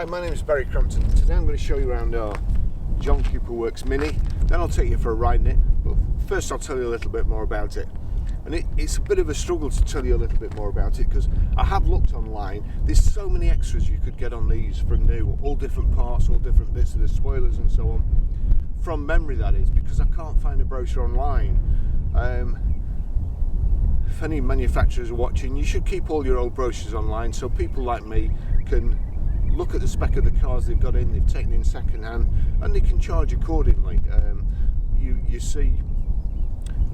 Hi, my name is Barry Crampton. Today I'm going to show you around our John Cooper Works Mini, then I'll take you for a ride in it, but first I'll tell you a little bit more about it. And it's a bit of a struggle to tell you a little bit more about it because I have looked online. There's so many extras you could get on these from new, all different parts, all different bits of the spoilers and so on. From memory, that is, because I can't find a brochure online. If any manufacturers are watching, you should keep all your old brochures online so people like me can look at the spec of the cars they've got in, they've taken in second hand, and they can charge accordingly. You see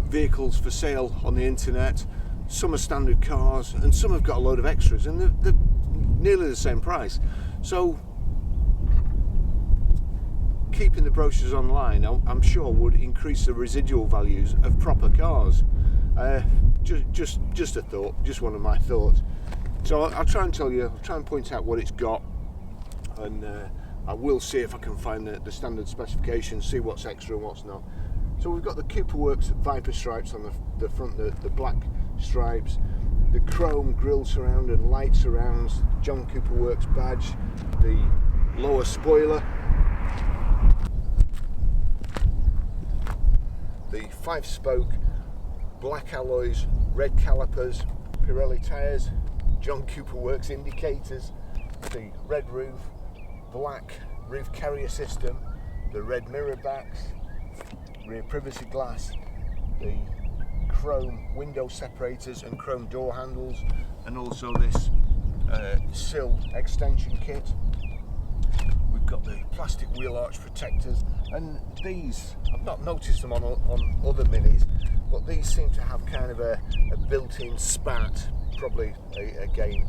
vehicles for sale on the internet, some are standard cars and some have got a load of extras, and they're nearly the same price. So keeping the brochures online, I'm sure, would increase the residual values of proper cars. Just a thought, just one of my thoughts. So I'll try and tell you, I'll try and point out what it's got, and I will see if I can find the standard specifications, see what's extra and what's not. So we've got the Cooper Works Viper stripes on the front, the black stripes, the chrome grille surround and light surrounds, John Cooper Works badge, the lower spoiler, the 5-spoke black alloys, red calipers, Pirelli tyres, John Cooper Works indicators, the red roof, black roof carrier system, the red mirror backs, rear privacy glass, the chrome window separators and chrome door handles, and also this sill extension kit. We've got the plastic wheel arch protectors, and these, I've not noticed them on other minis, but these seem to have kind of a built-in spat, probably again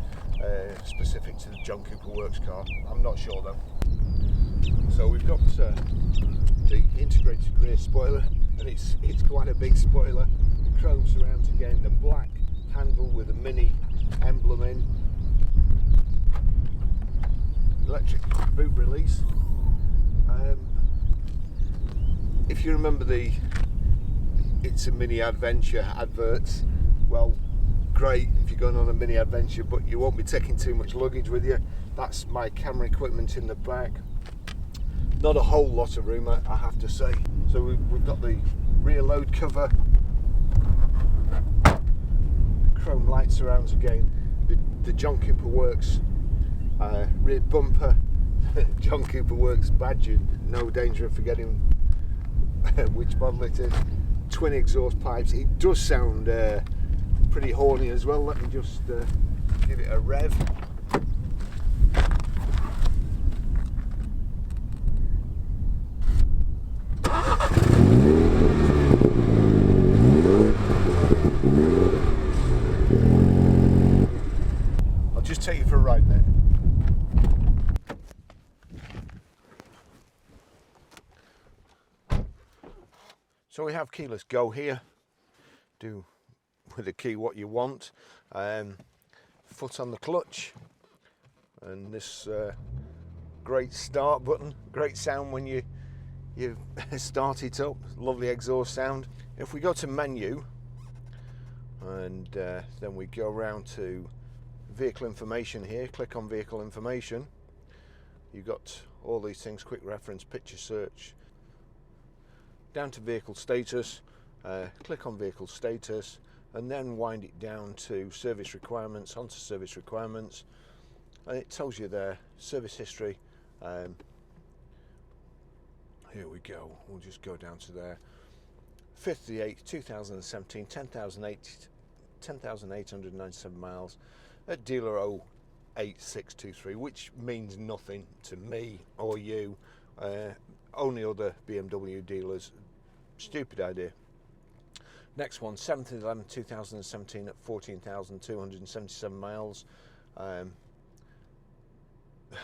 specific to the John Cooper Works car. I'm not sure though. So we've got the integrated rear spoiler, and it's quite a big spoiler. The chrome surrounds again, the black handle with a mini emblem in, electric boot release. If you remember the It's a Mini Adventure adverts, well, great if you're going on a mini adventure, but you won't be taking too much luggage with you. That's my camera equipment in the back. Not a whole lot of room, I have to say. So we've got the rear load cover, chrome light surrounds again, the John Cooper Works rear bumper, John Cooper Works badge, no danger of forgetting which model it is. Twin exhaust pipes. It does sound pretty horny as well. Let me just give it a rev. I'll just take you for a ride there. So we have keyless go here. Do with the key what you want. Foot on the clutch, and this great start button. Great sound when you start it up. Lovely exhaust sound. If we go to menu, and then we go around to vehicle information here, click on vehicle information, you've got all these things: quick reference, picture search, down to vehicle status. Click on vehicle status, and then wind it down to service requirements, onto service requirements, and it tells you there service history. Here we go, we'll just go down to there. 5th of the 8th 2017, 10,897 miles at dealer 08623, which means nothing to me or you. Only other BMW dealers. Stupid idea. Next one, 7th of 11th 2017 at 14,277 miles.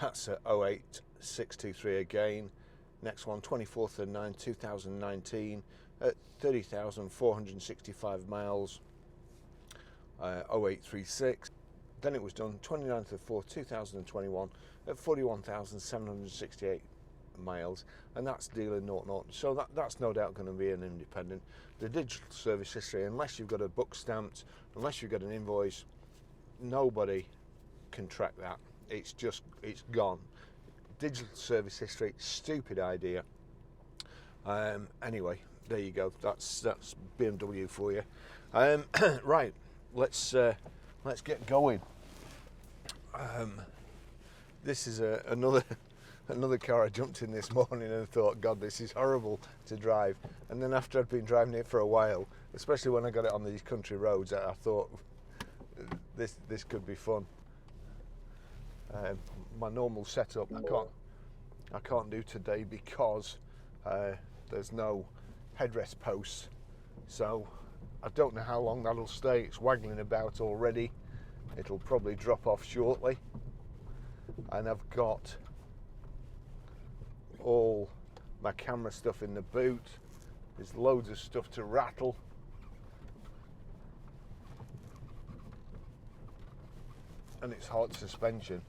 That's at 08623 again. Next one, 24th of 9th 2019 at 30,465 miles. 0836. Then it was done 29th of 4th 2021 at 41,768 miles, and that's dealer 00. So that's no doubt going to be an independent. The digital service history, unless you've got a book stamped, unless you've got an invoice, nobody can track that. It's gone. digital service history, stupid idea. Anyway, there you go. That's BMW for you. Right, let's get going. This is another car I jumped in this morning and thought, God, this is horrible to drive. And then after I'd been driving it for a while, especially when I got it on these country roads, I thought this could be fun. My normal setup I can't do today because there's no headrest posts, so I don't know how long that'll stay. It's waggling about already. It'll probably drop off shortly, and I've got all my camera stuff in the boot. There's loads of stuff to rattle. And it's hard suspension.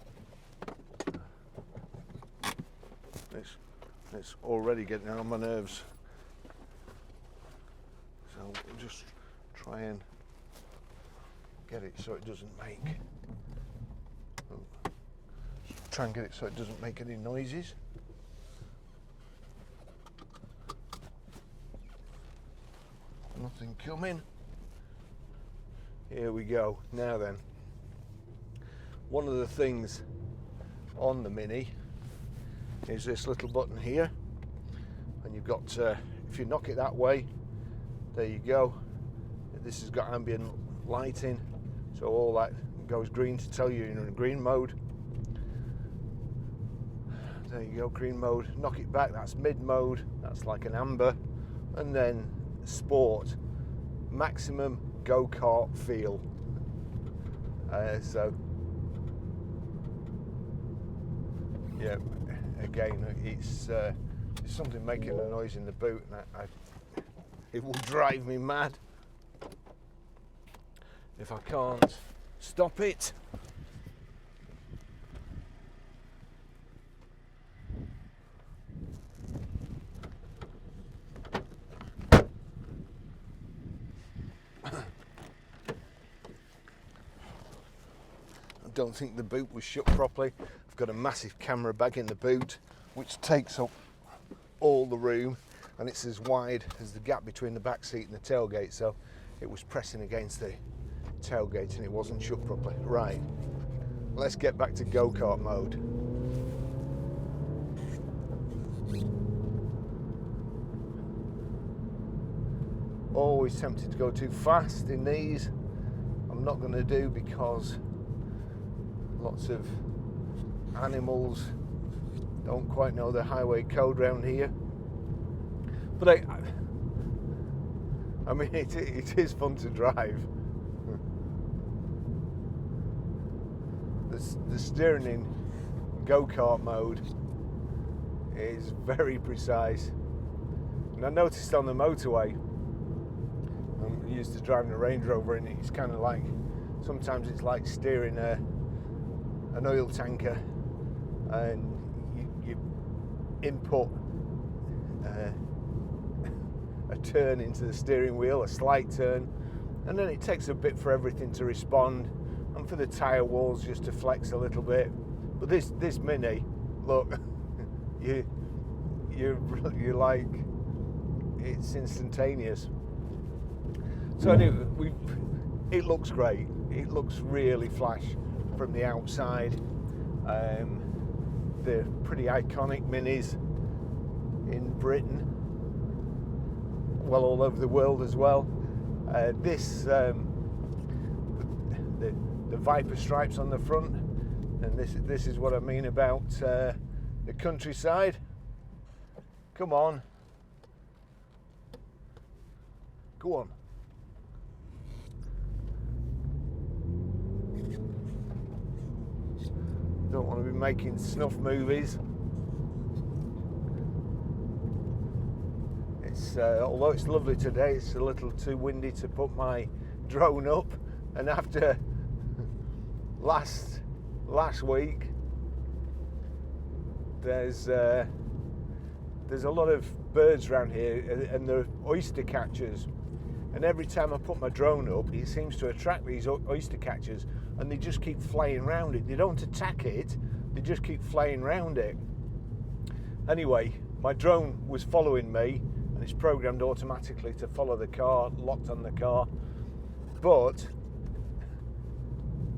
It's already getting on my nerves. So we'll just try and get it so it doesn't make. Try and get it so it doesn't make any noises. Nothing coming. Here we go. Now then, one of the things on the Mini is this little button here, and you've got if you knock it that way, there you go. This has got ambient lighting, so all that goes green to tell you you're in green mode. There you go, green mode. Knock it back, that's mid mode, that's like an amber. And then sport, maximum go-kart feel. So yeah, again, it's something making a noise in the boot, and it will drive me mad if I can't stop it. I don't think the boot was shut properly. I've got a massive camera bag in the boot which takes up all the room, and it's as wide as the gap between the back seat and the tailgate, so it was pressing against the tailgate and it wasn't shut properly. Right, let's get back to go-kart mode. Always tempted to go too fast in these. I'm not going to do because lots of animals don't quite know the highway code round here. But I mean, it is fun to drive. The steering in go-kart mode is very precise. And I noticed on the motorway, I'm used to driving a Range Rover, and it's kind of like, sometimes it's like steering an oil tanker, and you input a turn into the steering wheel, a slight turn, and then it takes a bit for everything to respond and for the tyre walls just to flex a little bit. But this Mini, look, you're like, it's instantaneous. So anyway, it looks great. It looks really flash from the outside. They're pretty iconic Minis in Britain, well, all over the world as well. The Viper stripes on the front, and this is what I mean about the countryside. Come on, go on. Don't want to be making snuff movies. Although it's lovely today, it's a little too windy to put my drone up, and after last week, there's a lot of birds around here, and they're oyster catchers, and every time I put my drone up, it seems to attract these oyster catchers, and they just keep flying around it. They don't attack it, they just keep flying around it. Anyway, my drone was following me, and it's programmed automatically to follow the car, locked on the car, but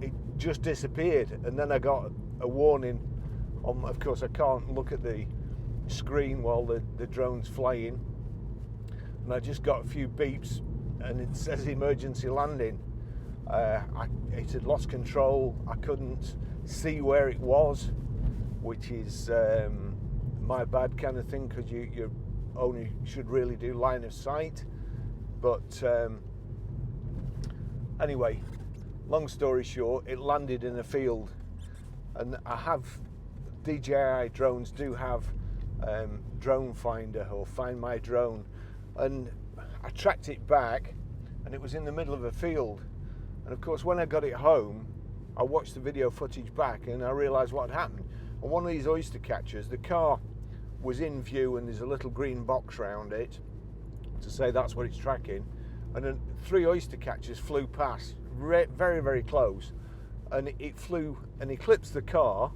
it just disappeared. And then I got a warning on, of course I can't look at the screen while the drone's flying, and I just got a few beeps and it says emergency landing. It had lost control. I couldn't see where it was, which is my bad kind of thing, because you only should really do line of sight. But anyway, long story short, it landed in a field, and I have DJI drones do have drone finder or find my drone, and I tracked it back, and it was in the middle of a field. And of course, when I got it home, I watched the video footage back, and I realised what had happened. On one of these oyster catchers, the car was in view, and there's a little green box around it to say that's what it's tracking. And then 3 oyster catchers flew past, very, very close, and it flew and eclipsed the car.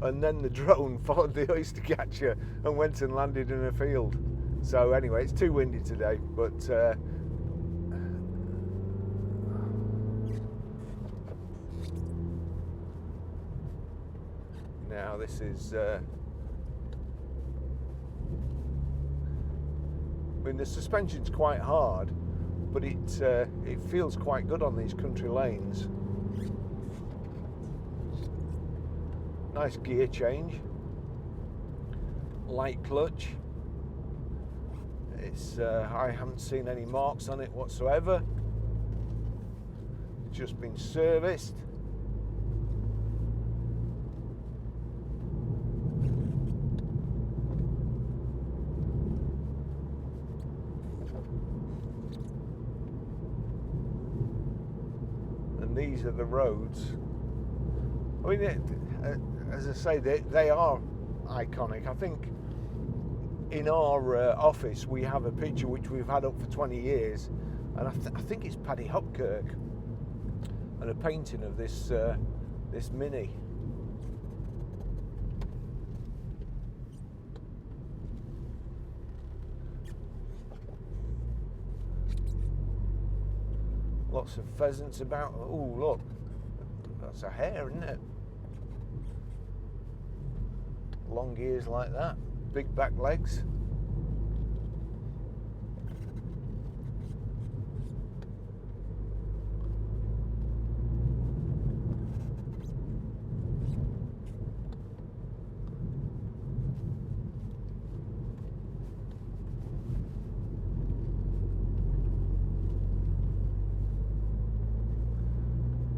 And then the drone followed the oyster catcher and went and landed in a field. So anyway, it's too windy today, but now this is I mean, the suspension's quite hard, but it feels quite good on these country lanes. Nice gear change, light clutch. It's I haven't seen any marks on it whatsoever. It's just been serviced. And these are the roads. I mean, as I say, they are iconic. I think in our office we have a picture which we've had up for 20 years, and I think it's Paddy Hopkirk, and a painting of this this Mini. Lots of pheasants about. Oh, look, that's a hare, isn't it? Long ears like that, big back legs.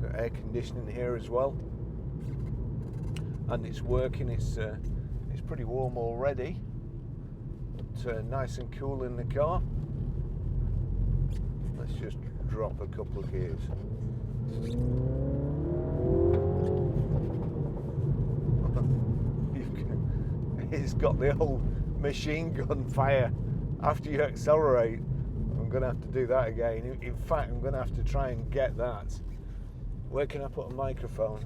Got air conditioning here as well, and it's working. It's pretty warm already, but nice and cool in the car. Let's just drop a couple of gears. It's got the old machine gun fire after you accelerate. I'm going to have to do that again. In fact, I'm going to have to try and get that. Where can I put a microphone?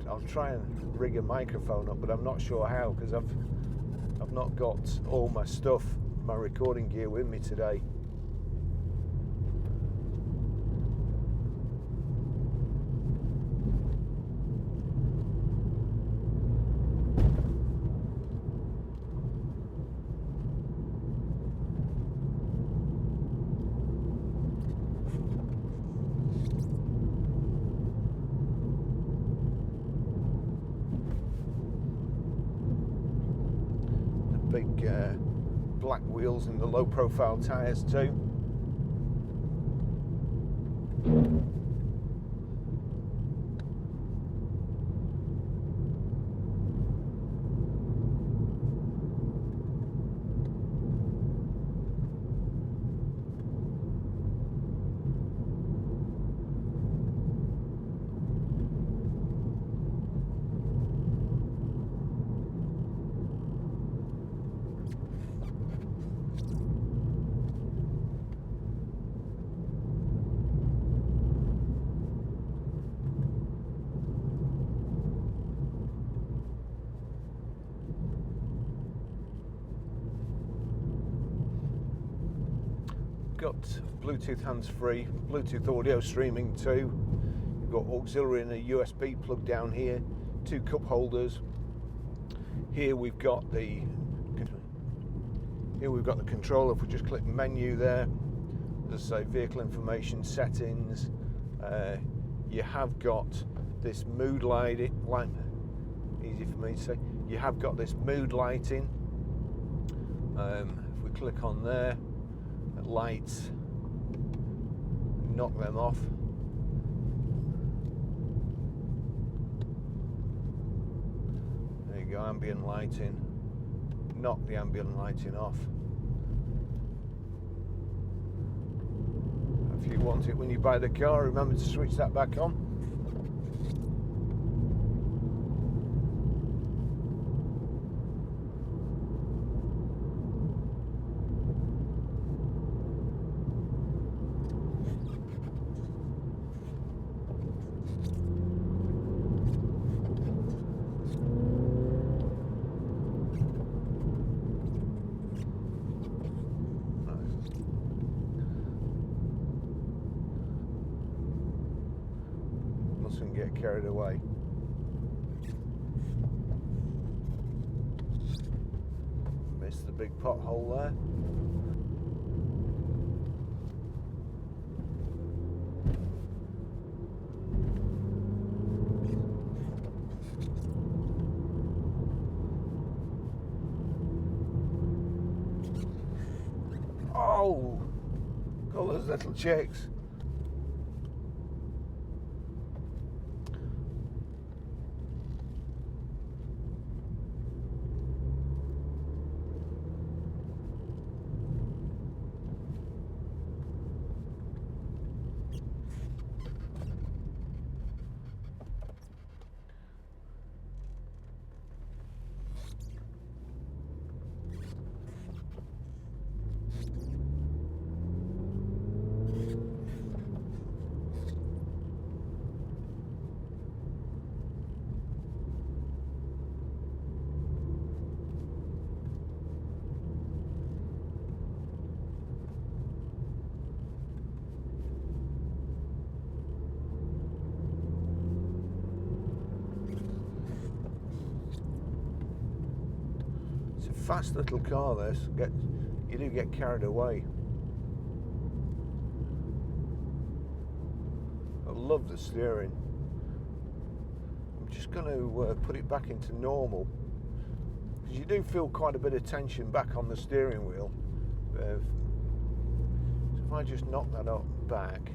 I'll try and rig a microphone up, but I'm not sure how, because I've not got all my stuff, my recording gear with me today. Big black wheels and the low profile tyres too. got Bluetooth hands-free, Bluetooth audio streaming too. You've got auxiliary and a USB plug down here, 2 cup holders. Here we've got the controller. If we just click menu there, as I say, vehicle information, settings. You have got this mood lighting. Easy for me to say. You have got this mood lighting. If we click on there, lights, knock them off. There you go, ambient lighting. Knock the ambient lighting off. If you want it when you buy the car, remember to switch that back on. Mustn't get carried away. Missed the big pothole there. Oh, all those little chicks. Fast little car, this. You do get carried away. I love the steering. I'm just going to put it back into normal, because you do feel quite a bit of tension back on the steering wheel. So if I just knock that up back,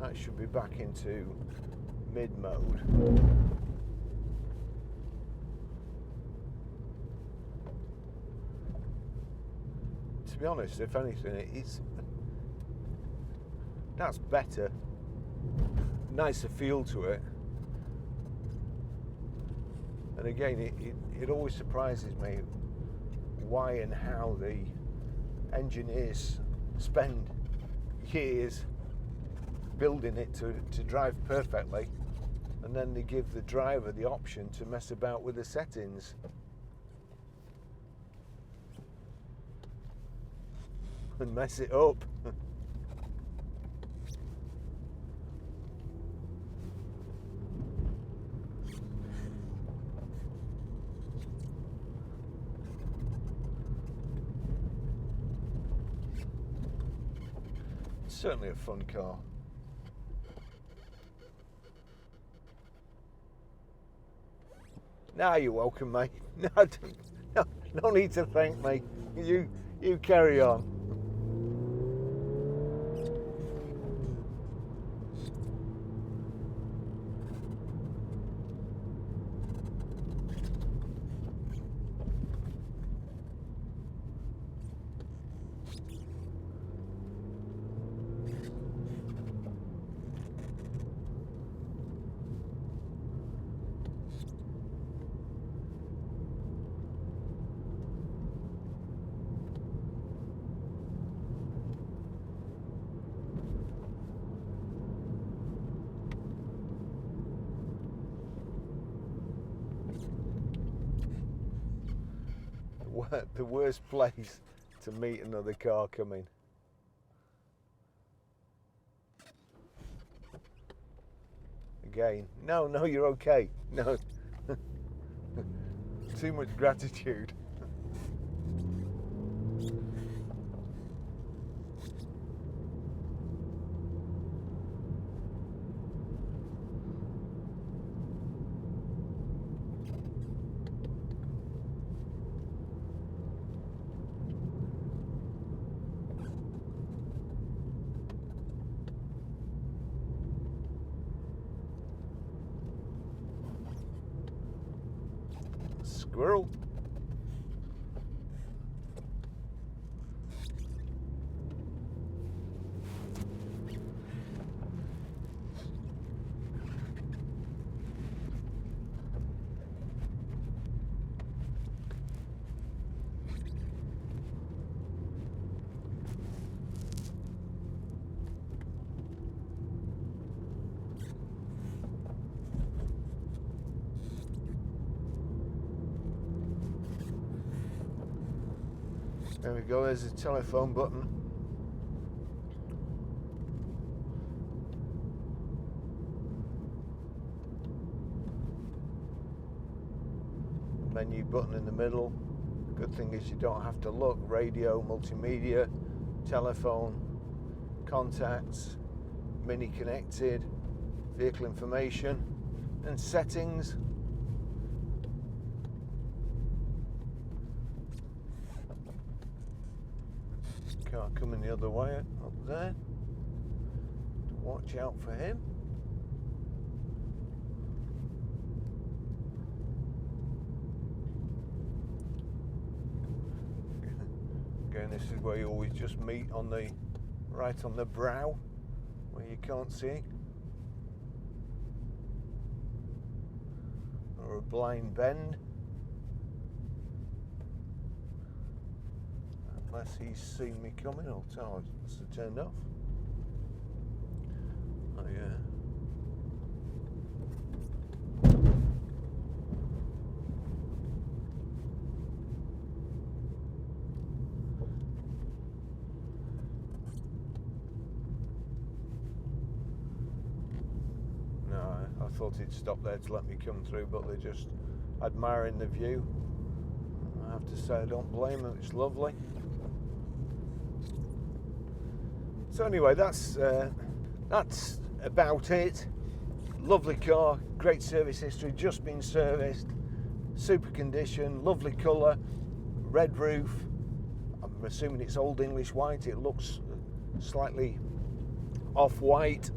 that should be back into mid mode. To be honest, if anything, that's better, nicer feel to it. And again, it always surprises me why and how the engineers spend years building it to drive perfectly, and then they give the driver the option to mess about with the settings. And mess it up. It's certainly a fun car. Now you're welcome, mate. No need to thank me. You carry on. The worst place to meet another car coming. again. No, you're okay. No. Too much gratitude. Squirrel. There we go, there's the telephone button. Menu button in the middle. Good thing is you don't have to look. Radio, multimedia, telephone, contacts, mini connected, vehicle information, and settings. Car coming the other way up there. Watch out for him. Again, this is where you always just meet on the right on the brow where you can't see, or a blind bend. Unless he's seen me coming. Oh, must have turned off. Oh yeah. No, I thought he'd stop there to let me come through, but they're just admiring the view. I have to say, I don't blame them. It's lovely. So anyway, that's about it. Lovely car, great service history, just been serviced, super condition, lovely colour, red roof. I'm assuming it's Old English white. It looks slightly off-white,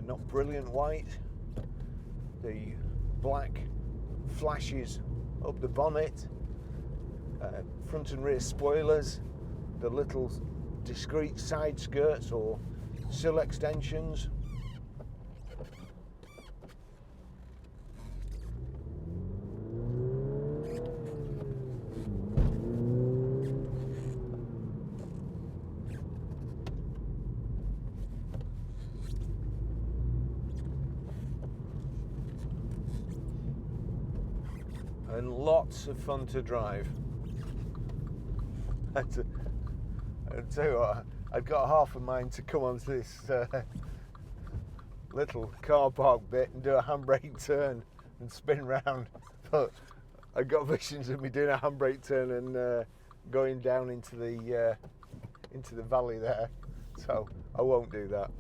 not brilliant white. The black flashes up the bonnet, front and rear spoilers, the little discreet side skirts or sill extensions. And lots of fun to drive. I'll tell you what, I'd got half a mind to come onto this little car park bit and do a handbrake turn and spin round, but I got visions of me doing a handbrake turn and going down into the valley there, so I won't do that.